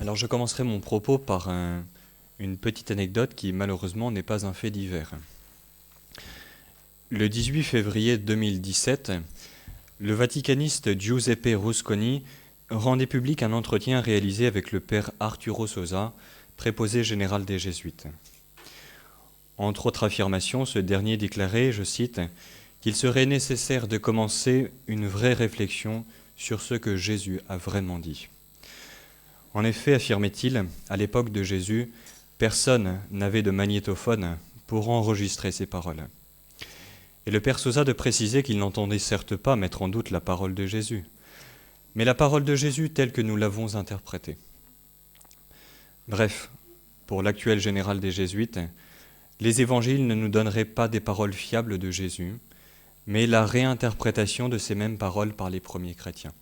Alors je commencerai mon propos par une petite anecdote qui malheureusement n'est pas un fait divers. Le 18 février 2017, le vaticaniste Giuseppe Rusconi rendait public un entretien réalisé avec le père Arturo Sosa, préposé général des Jésuites. Entre autres affirmations, ce dernier déclarait, je cite, qu'il serait nécessaire de commencer une vraie réflexion sur ce que Jésus a vraiment dit. En effet, affirmait-il, à l'époque de Jésus, personne n'avait de magnétophone pour enregistrer ses paroles. Et le père Sosa de préciser qu'il n'entendait certes pas mettre en doute la parole de Jésus, mais la parole de Jésus telle que nous l'avons interprétée. Bref, pour l'actuel général des Jésuites, les évangiles ne nous donneraient pas des paroles fiables de Jésus, mais la réinterprétation de ces mêmes paroles par les premiers chrétiens.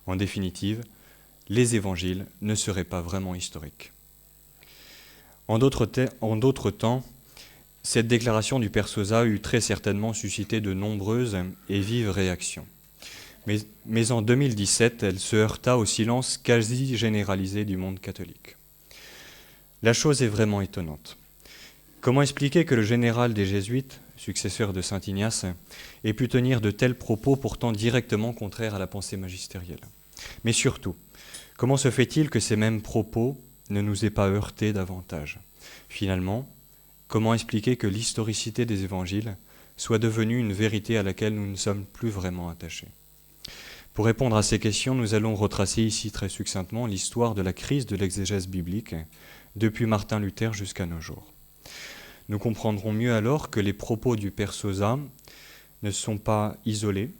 En définitive, les évangiles ne seraient pas vraiment historiques. En d'autres temps, cette déclaration du père Sosa eut très certainement suscité de nombreuses et vives réactions. Mais en 2017, elle se heurta au silence quasi généralisé du monde catholique. La chose est vraiment étonnante. Comment expliquer que le général des Jésuites, successeur de saint Ignace, ait pu tenir de tels propos pourtant directement contraires à la pensée magistérielle ? Mais surtout, comment se fait-il que ces mêmes propos ne nous aient pas heurtés davantage ? Finalement, comment expliquer que l'historicité des évangiles soit devenue une vérité à laquelle nous ne sommes plus vraiment attachés ? Pour répondre à ces questions, nous allons retracer ici très succinctement l'histoire de la crise de l'exégèse biblique depuis Martin Luther jusqu'à nos jours. Nous comprendrons mieux alors que les propos du père Sosa ne sont pas isolés,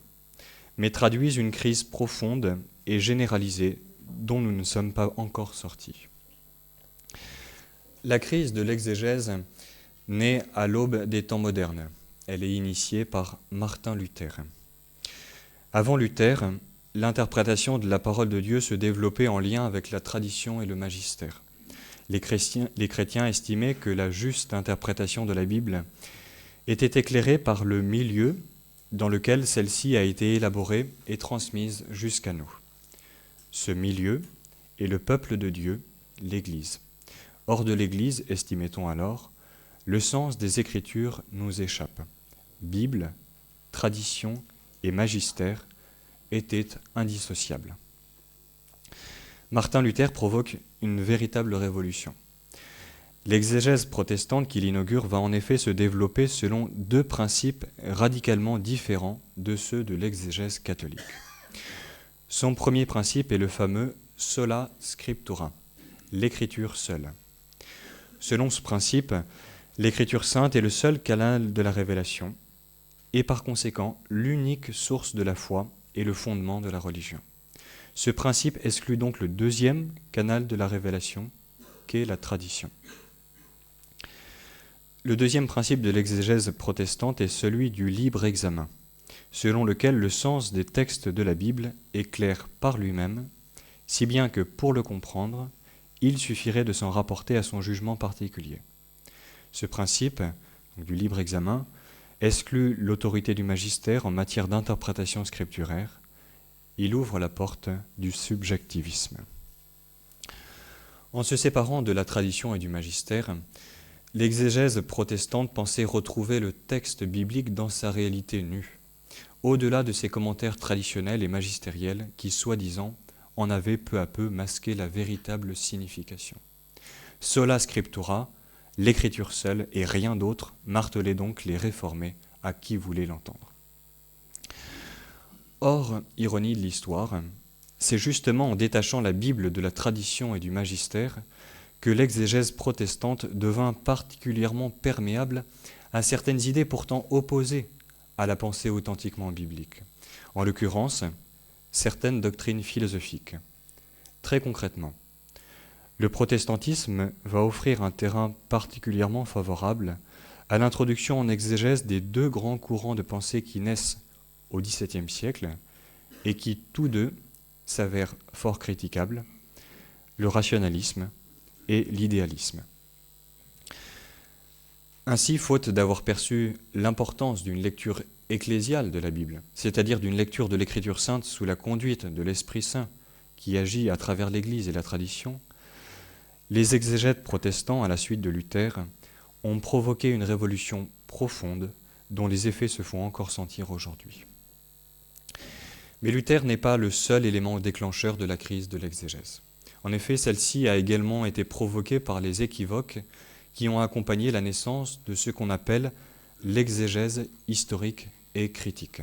mais traduisent une crise profonde et généralisée dont nous ne sommes pas encore sortis. La crise de l'exégèse naît à l'aube des temps modernes. Elle est initiée par Martin Luther. Avant Luther, l'interprétation de la parole de Dieu se développait en lien avec la tradition et le magistère. Les chrétiens estimaient que la juste interprétation de la Bible était éclairée par le milieu dans lequel celle-ci a été élaborée et transmise jusqu'à nous. Ce milieu est le peuple de Dieu, l'Église. Hors de l'Église, estimait-on alors, le sens des Écritures nous échappe. Bible, tradition et magistère étaient indissociables. Martin Luther provoque une véritable révolution. L'exégèse protestante qu'il inaugure va en effet se développer selon deux principes radicalement différents de ceux de l'exégèse catholique. Son premier principe est le fameux « sola scriptura », l'écriture seule. Selon ce principe, l'écriture sainte est le seul canal de la révélation et par conséquent l'unique source de la foi et le fondement de la religion. Ce principe exclut donc le deuxième canal de la révélation, qu'est la tradition. Le deuxième principe de l'exégèse protestante est celui du libre examen, selon lequel le sens des textes de la Bible est clair par lui-même, si bien que pour le comprendre, il suffirait de s'en rapporter à son jugement particulier. Ce principe, donc du libre examen, exclut l'autorité du magistère en matière d'interprétation scripturaire. Il ouvre la porte du subjectivisme. En se séparant de la tradition et du magistère, l'exégèse protestante pensait retrouver le texte biblique dans sa réalité nue, au-delà de ses commentaires traditionnels et magistériels qui, soi-disant, en avaient peu à peu masqué la véritable signification. Sola scriptura, l'écriture seule et rien d'autre, martelaient donc les réformés à qui voulaient l'entendre. Or, ironie de l'histoire, c'est justement en détachant la Bible de la tradition et du magistère que l'exégèse protestante devint particulièrement perméable à certaines idées pourtant opposées à la pensée authentiquement biblique, en l'occurrence certaines doctrines philosophiques. Très concrètement, le protestantisme va offrir un terrain particulièrement favorable à l'introduction en exégèse des deux grands courants de pensée qui naissent au XVIIe siècle et qui, tous deux, s'avèrent fort critiquables, le rationalisme et l'idéalisme. Ainsi, faute d'avoir perçu l'importance d'une lecture ecclésiale de la Bible, c'est-à-dire d'une lecture de l'Écriture sainte sous la conduite de l'Esprit Saint qui agit à travers l'Église et la tradition, Les exégètes protestants, à la suite de Luther, ont provoqué une révolution profonde dont les effets se font encore sentir aujourd'hui. Mais Luther n'est pas le seul élément déclencheur de la crise de l'exégèse. En effet, celle-ci a également été provoquée par les équivoques qui ont accompagné la naissance de ce qu'on appelle l'exégèse historique et critique.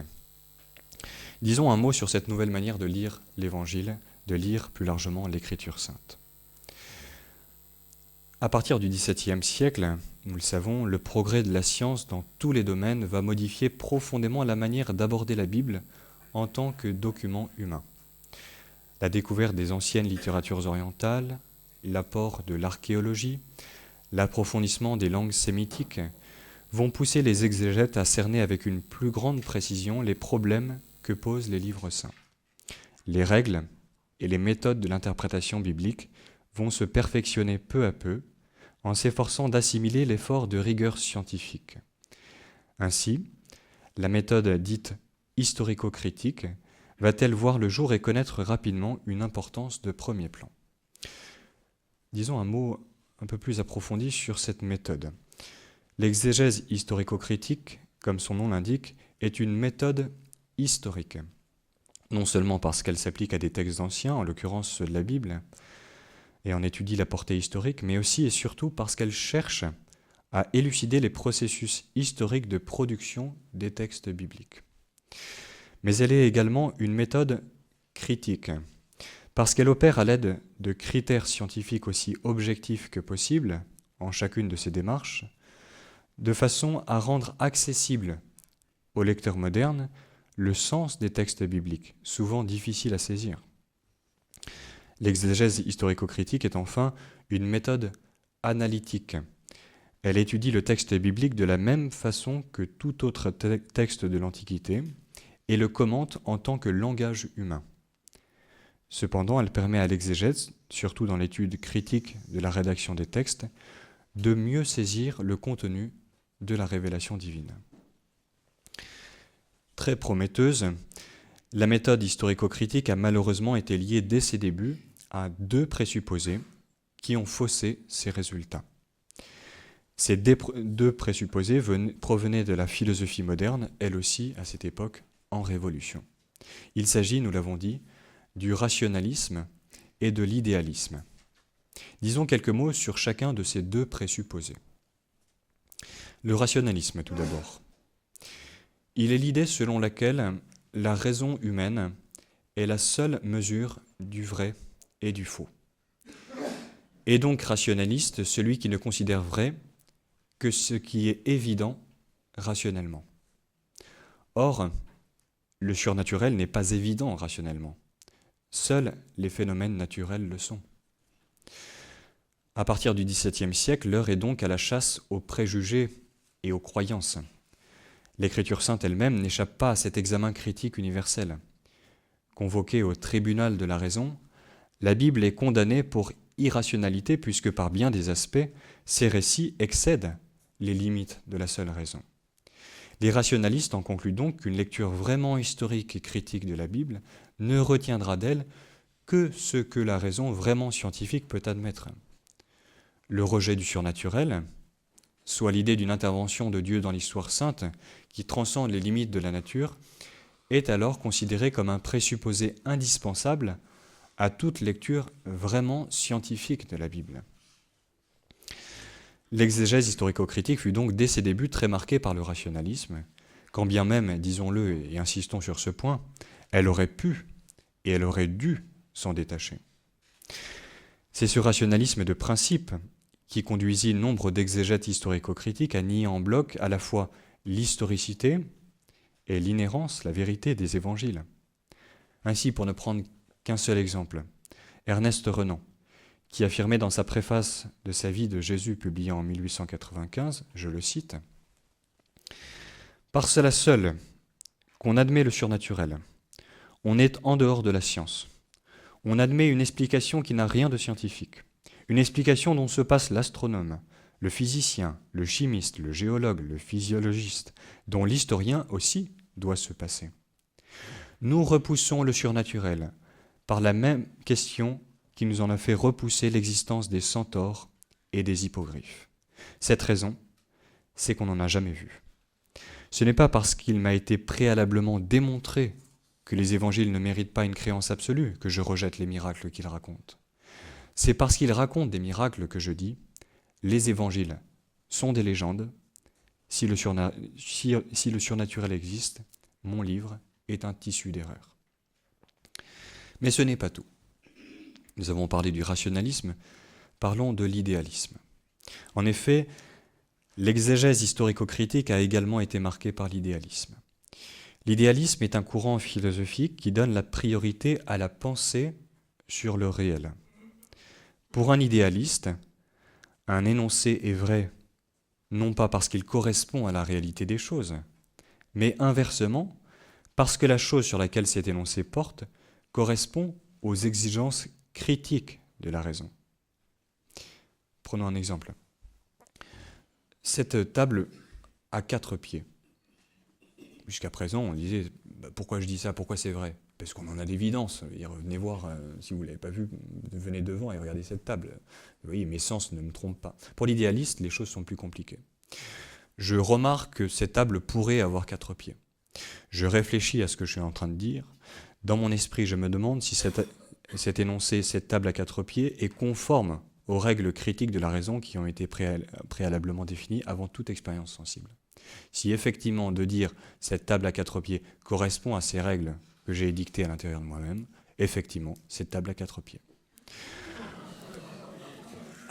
Disons un mot sur cette nouvelle manière de lire l'Évangile, de lire plus largement l'Écriture sainte. À partir du XVIIe siècle, nous le savons, le progrès de la science dans tous les domaines va modifier profondément la manière d'aborder la Bible en tant que document humain. La découverte des anciennes littératures orientales, l'apport de l'archéologie, l'approfondissement des langues sémitiques vont pousser les exégètes à cerner avec une plus grande précision les problèmes que posent les livres saints. Les règles et les méthodes de l'interprétation biblique vont se perfectionner peu à peu en s'efforçant d'assimiler l'effort de rigueur scientifique. Ainsi, la méthode dite historico-critique va-t-elle voir le jour et connaître rapidement une importance de premier plan. Disons un mot un peu plus approfondi sur cette méthode. L'exégèse historico-critique, comme son nom l'indique, est une méthode historique, non seulement parce qu'elle s'applique à des textes anciens, en l'occurrence ceux de la Bible, et en étudie la portée historique, mais aussi et surtout parce qu'elle cherche à élucider les processus historiques de production des textes bibliques. Mais elle est également une méthode critique, parce qu'elle opère à l'aide de critères scientifiques aussi objectifs que possible, en chacune de ses démarches, de façon à rendre accessible aux lecteurs modernes le sens des textes bibliques, souvent difficiles à saisir. L'exégèse historico-critique est enfin une méthode analytique. Elle étudie le texte biblique de la même façon que tout autre texte de l'Antiquité et le commente en tant que langage humain. Cependant, elle permet à l'exégèse, surtout dans l'étude critique de la rédaction des textes, de mieux saisir le contenu de la révélation divine. Très prometteuse, la méthode historico-critique a malheureusement été liée dès ses débuts à deux présupposés qui ont faussé ses résultats. Ces deux présupposés provenaient de la philosophie moderne, elle aussi, à cette époque, en révolution. Il s'agit, nous l'avons dit, du rationalisme et de l'idéalisme. Disons quelques mots sur chacun de ces deux présupposés. Le rationalisme, tout d'abord. Il est l'idée selon laquelle la raison humaine est la seule mesure du vrai et du faux. Et donc rationaliste, celui qui ne considère vrai que ce qui est évident rationnellement. Or, le surnaturel n'est pas évident rationnellement. Seuls les phénomènes naturels le sont. À partir du XVIIe siècle, l'heure est donc à la chasse aux préjugés et aux croyances. L'Écriture sainte elle-même n'échappe pas à cet examen critique universel. Convoquée au tribunal de la raison, la Bible est condamnée pour irrationalité puisque par bien des aspects, ces récits excèdent les limites de la seule raison. Les rationalistes en concluent donc qu'une lecture vraiment historique et critique de la Bible ne retiendra d'elle que ce que la raison vraiment scientifique peut admettre. Le rejet du surnaturel, soit l'idée d'une intervention de Dieu dans l'histoire sainte qui transcende les limites de la nature, est alors considéré comme un présupposé indispensable à toute lecture vraiment scientifique de la Bible. L'exégèse historico-critique fut donc dès ses débuts très marquée par le rationalisme, quand bien même, disons-le et insistons sur ce point, elle aurait pu et elle aurait dû s'en détacher. C'est ce rationalisme de principe qui conduisit nombre d'exégètes historico-critiques à nier en bloc à la fois l'historicité et l'inhérence, la vérité des évangiles. Ainsi, pour ne prendre qu'un seul exemple, Ernest Renan, qui affirmait dans sa préface de sa vie de Jésus publiée en 1895, je le cite, « Par cela seul qu'on admet le surnaturel, on est en dehors de la science. On admet une explication qui n'a rien de scientifique, une explication dont se passe l'astronome, le physicien, le chimiste, le géologue, le physiologiste, dont l'historien aussi doit se passer. Nous repoussons le surnaturel par la même question qui nous en a fait repousser l'existence des centaures et des hippogriffes. Cette raison, c'est qu'on n'en a jamais vu. Ce n'est pas parce qu'il m'a été préalablement démontré que les évangiles ne méritent pas une créance absolue que je rejette les miracles qu'ils racontent. C'est parce qu'ils racontent des miracles que je dis « les évangiles sont des légendes, si le surnaturel existe, mon livre est un tissu d'erreurs. » Mais ce n'est pas tout. Nous avons parlé du rationalisme, parlons de l'idéalisme. En effet, l'exégèse historico-critique a également été marquée par l'idéalisme. L'idéalisme est un courant philosophique qui donne la priorité à la pensée sur le réel. Pour un idéaliste, un énoncé est vrai, non pas parce qu'il correspond à la réalité des choses, mais inversement, parce que la chose sur laquelle cet énoncé porte correspond aux exigences critiques de la raison. Prenons un exemple. Cette table a 4 pieds. Jusqu'à présent, on disait pourquoi je dis ça, pourquoi c'est vrai? Parce qu'on en a d'évidence. Venez voir, si vous ne l'avez pas vu, venez devant et regardez cette table. Vous voyez, mes sens ne me trompent pas. Pour l'idéaliste, les choses sont plus compliquées. Je remarque que cette table pourrait avoir 4 pieds. Je réfléchis à ce que je suis en train de dire. Dans mon esprit, je me demande si cet énoncé, cette table à 4 pieds, est conforme aux règles critiques de la raison qui ont été préalablement définies avant toute expérience sensible. Si effectivement de dire cette table à 4 pieds correspond à ces règles que j'ai édictées à l'intérieur de moi-même, effectivement, cette table à 4 pieds.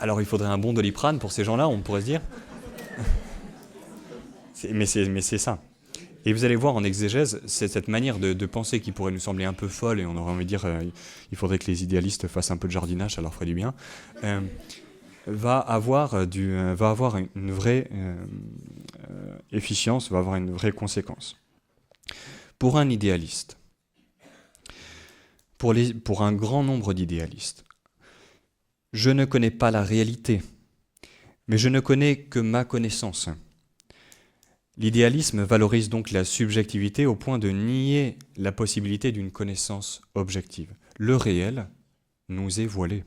Alors il faudrait un bon Doliprane pour ces gens-là, on pourrait se dire. Mais c'est ça. Et vous allez voir en exégèse, c'est cette manière de penser qui pourrait nous sembler un peu folle, et on aurait envie de dire il faudrait que les idéalistes fassent un peu de jardinage, ça leur ferait du bien, va avoir une vraie efficience, va avoir une vraie conséquence. Pour un idéaliste, pour un grand nombre d'idéalistes, je ne connais pas la réalité, mais je ne connais que ma connaissance. L'idéalisme valorise donc la subjectivité au point de nier la possibilité d'une connaissance objective. Le réel nous est voilé.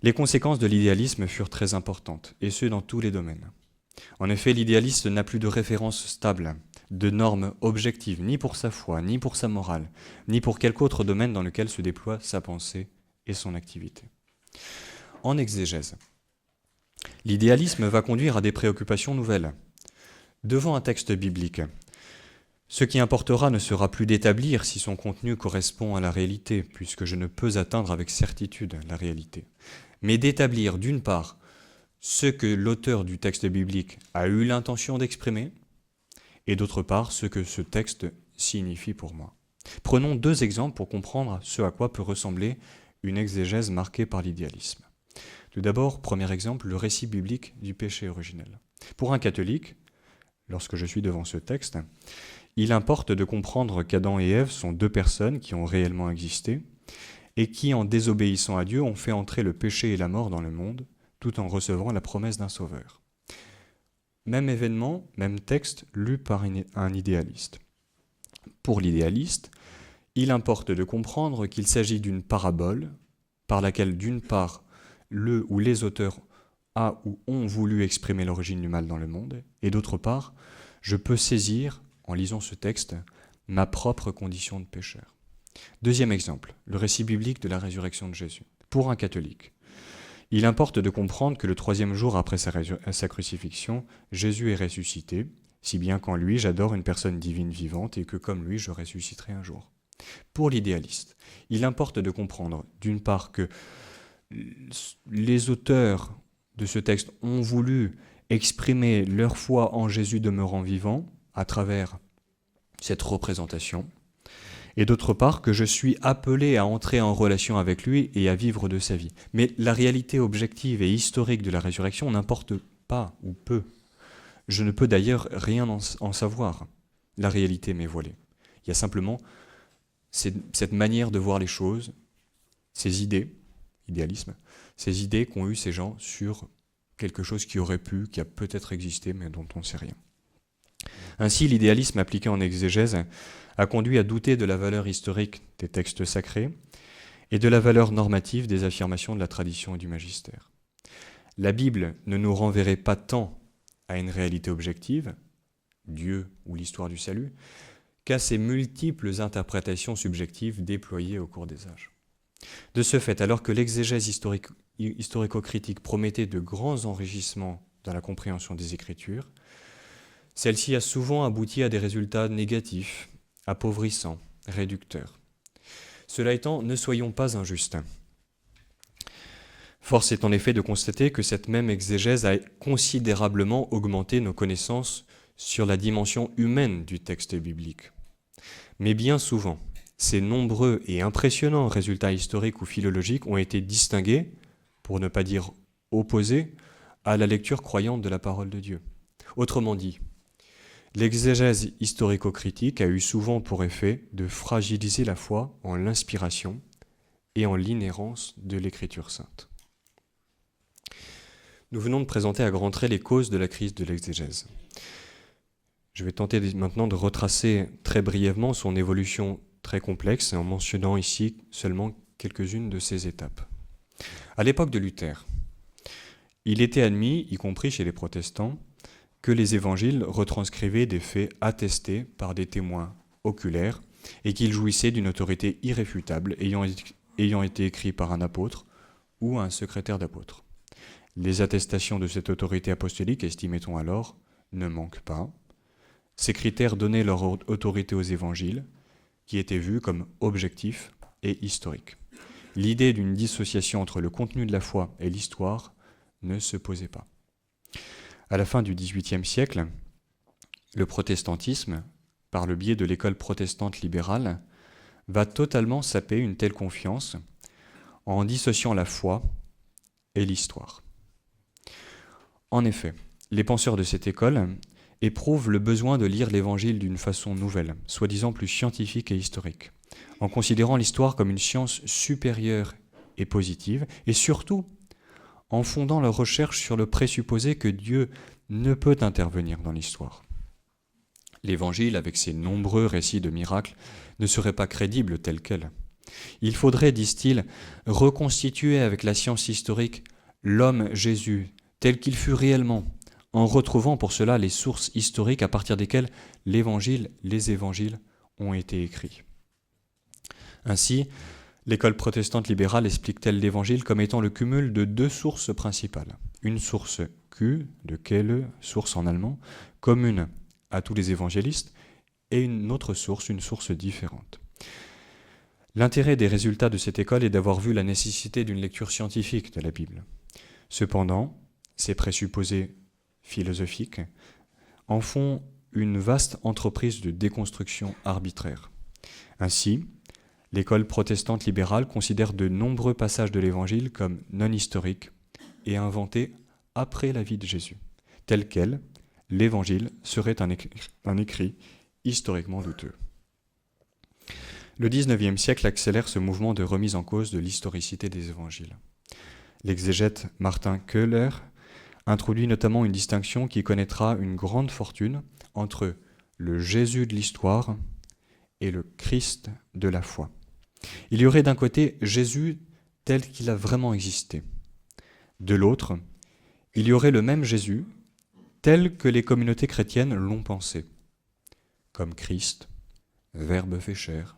Les conséquences de l'idéalisme furent très importantes, et ce dans tous les domaines. En effet, l'idéaliste n'a plus de référence stable, de normes objectives, ni pour sa foi, ni pour sa morale, ni pour quelque autre domaine dans lequel se déploie sa pensée et son activité. En exégèse, l'idéalisme va conduire à des préoccupations nouvelles. Devant un texte biblique, ce qui importera ne sera plus d'établir si son contenu correspond à la réalité, puisque je ne peux atteindre avec certitude la réalité, mais d'établir d'une part ce que l'auteur du texte biblique a eu l'intention d'exprimer, et d'autre part ce que ce texte signifie pour moi. Prenons 2 exemples pour comprendre ce à quoi peut ressembler une exégèse marquée par l'idéalisme. Tout d'abord, premier exemple, le récit biblique du péché originel. Pour un catholique, lorsque je suis devant ce texte, il importe de comprendre qu'Adam et Ève sont 2 personnes qui ont réellement existé et qui, en désobéissant à Dieu, ont fait entrer le péché et la mort dans le monde, tout en recevant la promesse d'un sauveur. Même événement, même texte, lu par un idéaliste. Pour l'idéaliste, il importe de comprendre qu'il s'agit d'une parabole par laquelle, d'une part, le ou les auteurs a ou ont voulu exprimer l'origine du mal dans le monde, et d'autre part, je peux saisir, en lisant ce texte, ma propre condition de pécheur. Deuxième exemple, le récit biblique de la résurrection de Jésus. Pour un catholique, il importe de comprendre que le 3e jour après sa crucifixion, Jésus est ressuscité, si bien qu'en lui j'adore une personne divine vivante et que comme lui je ressusciterai un jour. Pour l'idéaliste, il importe de comprendre, d'une part, que les auteurs de ce texte ont voulu exprimer leur foi en Jésus demeurant vivant à travers cette représentation, et d'autre part que je suis appelé à entrer en relation avec lui et à vivre de sa vie. Mais la réalité objective et historique de la résurrection n'importe pas ou peu. Je ne peux d'ailleurs rien en savoir. La réalité m'est voilée. Il y a simplement cette manière de voir les choses, ces idées, idéalisme, ces idées qu'ont eues ces gens sur quelque chose qui aurait pu, qui a peut-être existé, mais dont on ne sait rien. Ainsi, l'idéalisme appliqué en exégèse a conduit à douter de la valeur historique des textes sacrés et de la valeur normative des affirmations de la tradition et du magistère. La Bible ne nous renverrait pas tant à une réalité objective, Dieu ou l'histoire du salut, qu'à ces multiples interprétations subjectives déployées au cours des âges. De ce fait, alors que l'exégèse historico-critique promettait de grands enrichissements dans la compréhension des Écritures, celle-ci a souvent abouti à des résultats négatifs, appauvrissants, réducteurs. Cela étant, ne soyons pas injustes. Force est en effet de constater que cette même exégèse a considérablement augmenté nos connaissances sur la dimension humaine du texte biblique. Mais bien souvent, ces nombreux et impressionnants résultats historiques ou philologiques ont été distingués, pour ne pas dire opposés, à la lecture croyante de la parole de Dieu. Autrement dit, l'exégèse historico-critique a eu souvent pour effet de fragiliser la foi en l'inspiration et en l'inhérence de l'Écriture sainte. Nous venons de présenter à grands traits les causes de la crise de l'exégèse. Je vais tenter maintenant de retracer très brièvement son évolution très complexe en mentionnant ici seulement quelques-unes de ces étapes. À l'époque de Luther, il était admis, y compris chez les protestants, que les évangiles retranscrivaient des faits attestés par des témoins oculaires et qu'ils jouissaient d'une autorité irréfutable ayant été écrits par un apôtre ou un secrétaire d'apôtre. Les attestations de cette autorité apostolique, estimait-on alors, ne manquent pas. Ces critères donnaient leur autorité aux évangiles, qui étaient vus comme objectifs et historiques. L'idée d'une dissociation entre le contenu de la foi et l'histoire ne se posait pas. À la fin du XVIIIe siècle, le protestantisme, par le biais de l'école protestante libérale, va totalement saper une telle confiance en dissociant la foi et l'histoire. En effet, les penseurs de cette école éprouvent le besoin de lire l'Évangile d'une façon nouvelle, soi-disant plus scientifique et historique, en considérant l'histoire comme une science supérieure et positive, et surtout en fondant leurs recherches sur le présupposé que Dieu ne peut intervenir dans l'histoire. L'Évangile, avec ses nombreux récits de miracles, ne serait pas crédible tel quel. Il faudrait, disent-ils, reconstituer avec la science historique l'homme Jésus tel qu'il fut réellement, en retrouvant pour cela les sources historiques à partir desquelles les évangiles ont été écrits. Ainsi, l'école protestante libérale explique-t-elle l'Évangile comme étant le cumul de deux sources principales. Une source Q, de Quelle, source en allemand, commune à tous les évangélistes, et une autre source, une source différente. L'intérêt des résultats de cette école est d'avoir vu la nécessité d'une lecture scientifique de la Bible. Cependant, ces présupposés philosophiques en font une vaste entreprise de déconstruction arbitraire. Ainsi, l'école protestante libérale considère de nombreux passages de l'Évangile comme non historiques et inventés après la vie de Jésus. Tel quel, l'Évangile serait un écrit historiquement douteux. Le XIXe siècle accélère ce mouvement de remise en cause de l'historicité des Évangiles. L'exégète Martin Köhler introduit notamment une distinction qui connaîtra une grande fortune entre le Jésus de l'histoire et le Christ de la foi. Il y aurait d'un côté Jésus tel qu'il a vraiment existé. De l'autre, il y aurait le même Jésus tel que les communautés chrétiennes l'ont pensé, comme Christ, Verbe fait chair,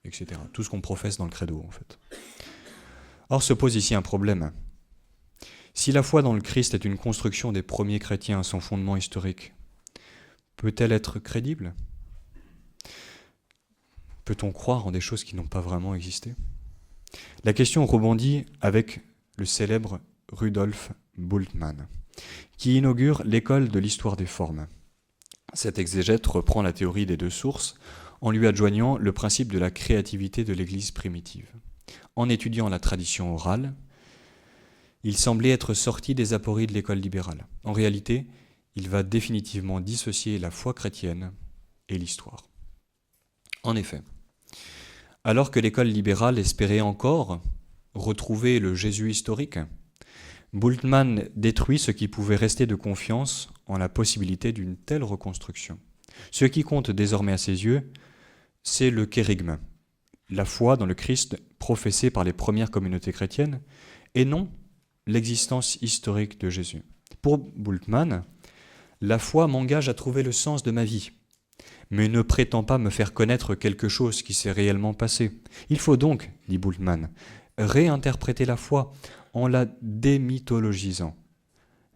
etc. Tout ce qu'on professe dans le credo, en fait. Or se pose ici un problème. Si la foi dans le Christ est une construction des premiers chrétiens à son fondement historique, peut-elle être crédible ? Peut-on croire en des choses qui n'ont pas vraiment existé ? La question rebondit avec le célèbre Rudolf Bultmann, qui inaugure l'école de l'histoire des formes. Cet exégète reprend la théorie des deux sources en lui adjoignant le principe de la créativité de l'Église primitive. En étudiant la tradition orale, il semblait être sorti des apories de l'école libérale. En réalité, il va définitivement dissocier la foi chrétienne et l'histoire. En effet, alors que l'école libérale espérait encore retrouver le Jésus historique, Bultmann détruit ce qui pouvait rester de confiance en la possibilité d'une telle reconstruction. Ce qui compte désormais à ses yeux, c'est le kérygme, la foi dans le Christ professée par les premières communautés chrétiennes, et non l'existence historique de Jésus. Pour Bultmann, la foi m'engage à trouver le sens de ma vie, mais ne prétend pas me faire connaître quelque chose qui s'est réellement passé. Il faut donc, dit Bultmann, réinterpréter la foi en la démythologisant,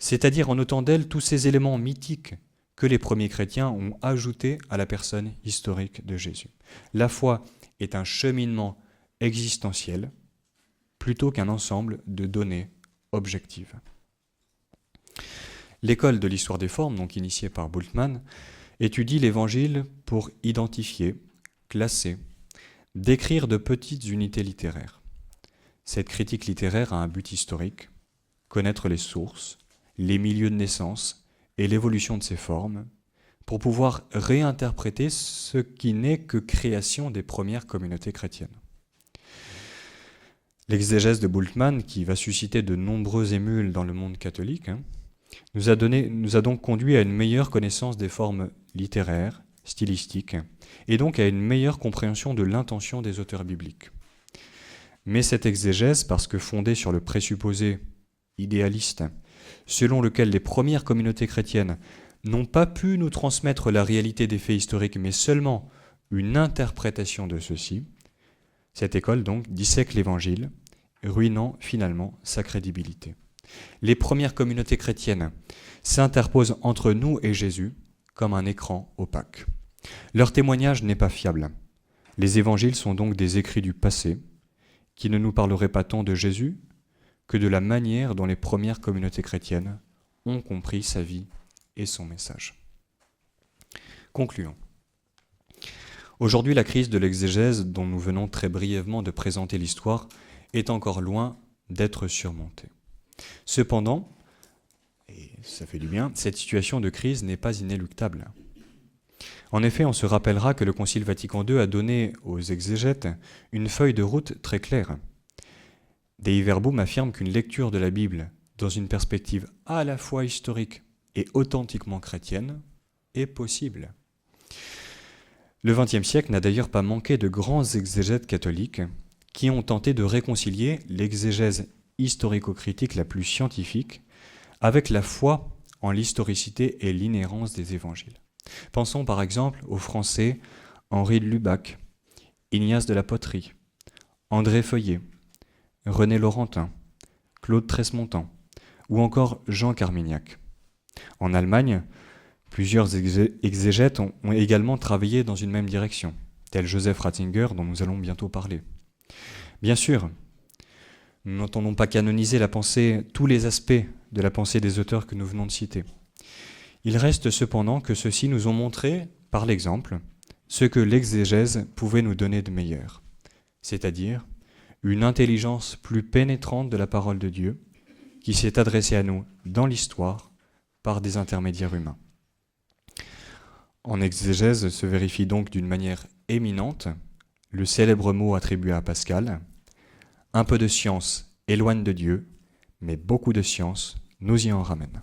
c'est-à-dire en notant d'elle tous ces éléments mythiques que les premiers chrétiens ont ajoutés à la personne historique de Jésus. La foi est un cheminement existentiel plutôt qu'un ensemble de données objectives. L'école de l'histoire des formes, donc initiée par Bultmann, étudie l'Évangile pour identifier, classer, décrire de petites unités littéraires. Cette critique littéraire a un but historique, connaître les sources, les milieux de naissance et l'évolution de ces formes, pour pouvoir réinterpréter ce qui n'est que création des premières communautés chrétiennes. L'exégèse de Bultmann, qui va susciter de nombreux émules dans le monde catholique, nous a donc conduit à une meilleure connaissance des formes littéraires, stylistiques, et donc à une meilleure compréhension de l'intention des auteurs bibliques. Mais cette exégèse, parce que fondée sur le présupposé idéaliste, selon lequel les premières communautés chrétiennes n'ont pas pu nous transmettre la réalité des faits historiques, mais seulement une interprétation de ceux-ci, cette école donc dissèque l'Évangile, ruinant finalement sa crédibilité. Les premières communautés chrétiennes s'interposent entre nous et Jésus comme un écran opaque. Leur témoignage n'est pas fiable. Les évangiles sont donc des écrits du passé qui ne nous parleraient pas tant de Jésus que de la manière dont les premières communautés chrétiennes ont compris sa vie et son message. Concluons. Aujourd'hui, la crise de l'exégèse dont nous venons très brièvement de présenter l'histoire est encore loin d'être surmontée. Cependant, et ça fait du bien, cette situation de crise n'est pas inéluctable. En effet, on se rappellera que le Concile Vatican II a donné aux exégètes une feuille de route très claire. Dei Verbum affirme qu'une lecture de la Bible dans une perspective à la fois historique et authentiquement chrétienne est possible. Le XXe siècle n'a d'ailleurs pas manqué de grands exégètes catholiques qui ont tenté de réconcilier l'exégèse historico-critique la plus scientifique avec la foi en l'historicité et l'inhérence des évangiles. Pensons par exemple aux Français Henri de Lubac, Ignace de la Poterie, André Feuillet, René Laurentin, Claude Tresmontant ou encore Jean Carmignac. En Allemagne, plusieurs exégètes ont également travaillé dans une même direction, tel Joseph Ratzinger dont nous allons bientôt parler. Bien sûr, nous n'entendons pas canoniser la pensée, tous les aspects de la pensée des auteurs que nous venons de citer. Il reste cependant que ceux-ci nous ont montré, par l'exemple, ce que l'exégèse pouvait nous donner de meilleur, c'est-à-dire une intelligence plus pénétrante de la parole de Dieu qui s'est adressée à nous dans l'histoire par des intermédiaires humains. En exégèse se vérifie donc d'une manière éminente le célèbre mot attribué à Pascal, « Un peu de science éloigne de Dieu, mais beaucoup de science nous y en ramène ».